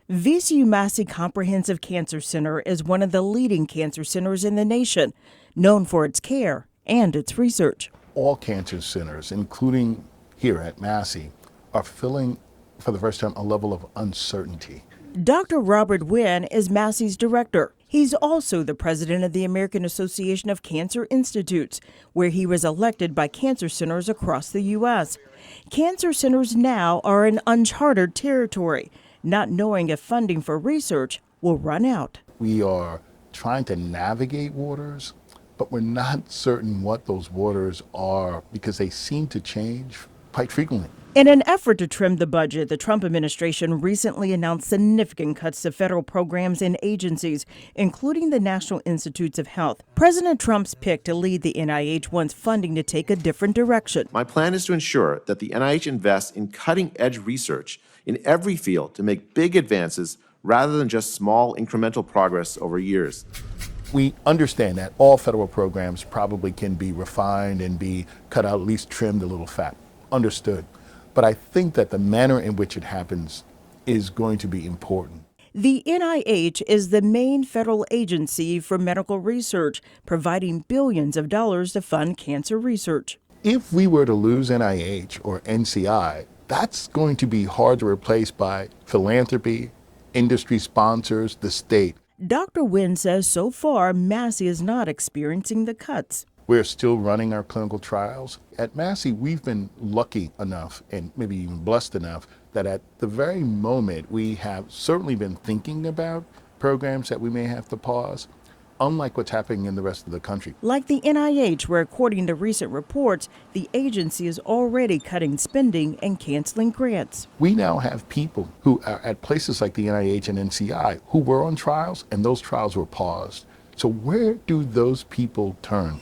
VCU Massey Comprehensive Cancer Center is one of the leading cancer centers in the nation, known for its care and its research. All cancer centers, including here at Massey, are feeling for the first time a level of uncertainty. Dr. Robert Wynn is Massey's director. He's also the president of the American Association of Cancer Institutes, where he was elected by cancer centers across the U.S. Cancer centers now are in uncharted territory, not knowing if funding for research will run out. We are trying to navigate waters, but we're not certain what those waters are because they seem to change quite frequently. In an effort to trim the budget, the Trump administration recently announced significant cuts to federal programs and agencies, including the National Institutes of Health. President Trump's pick to lead the NIH wants funding to take a different direction. My plan is to ensure that the NIH invests in cutting-edge research in every field to make big advances rather than just small incremental progress over years. We understand that all federal programs probably can be refined and be cut out, at least trimmed a little fat. Understood. But I think that the manner in which it happens is going to be important. The NIH is the main federal agency for medical research, providing billions of dollars to fund cancer research. If we were to lose NIH or NCI, that's going to be hard to replace by philanthropy, industry sponsors, the state. Dr. Wynn says so far, Massey is not experiencing the cuts. We're still running our clinical trials. At Massey, we've been lucky enough and maybe even blessed enough that at the very moment we have certainly been thinking about programs that we may have to pause, unlike what's happening in the rest of the country. Like the NIH, where according to recent reports, the agency is already cutting spending and canceling grants. We now have people who are at places like the NIH and NCI who were on trials and those trials were paused. So where do those people turn?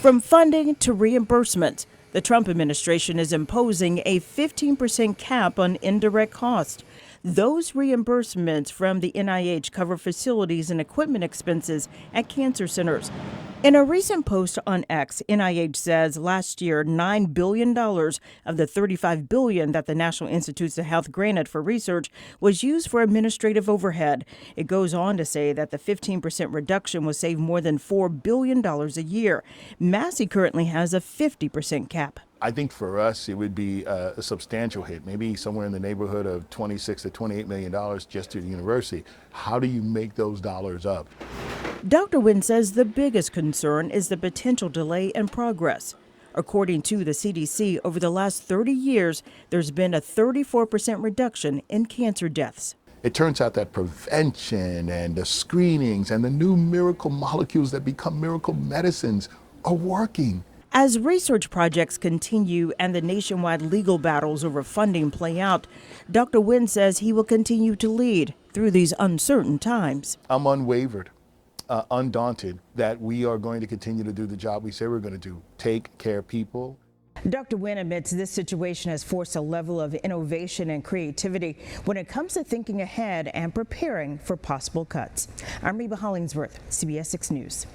From funding to reimbursement, the Trump administration is imposing a 15% cap on indirect costs. Those reimbursements from the NIH cover facilities and equipment expenses at cancer centers. In a recent post on X, NIH says last year $9 billion of the $35 billion that the National Institutes of Health granted for research was used for administrative overhead. It goes on to say that the 15% reduction will save more than $4 billion a year. Massey currently has a 50% cap. I think for us, it would be a substantial hit, maybe somewhere in the neighborhood of $26 to $28 million just to the university. How do you make those dollars up? Dr. Wynn says the biggest concern is the potential delay in progress. According to the CDC, over the last 30 years, there's been a 34% reduction in cancer deaths. It turns out that prevention and the screenings and the new miracle molecules that become miracle medicines are working. As research projects continue and the nationwide legal battles over funding play out, Dr. Wynn says he will continue to lead through these uncertain times. I'm unwavered, undaunted that we are going to continue to do the job we say we're going to do, take care of people. Dr. Wynn admits this situation has forced a level of innovation and creativity when it comes to thinking ahead and preparing for possible cuts. I'm Reba Hollingsworth, CBS 6 News.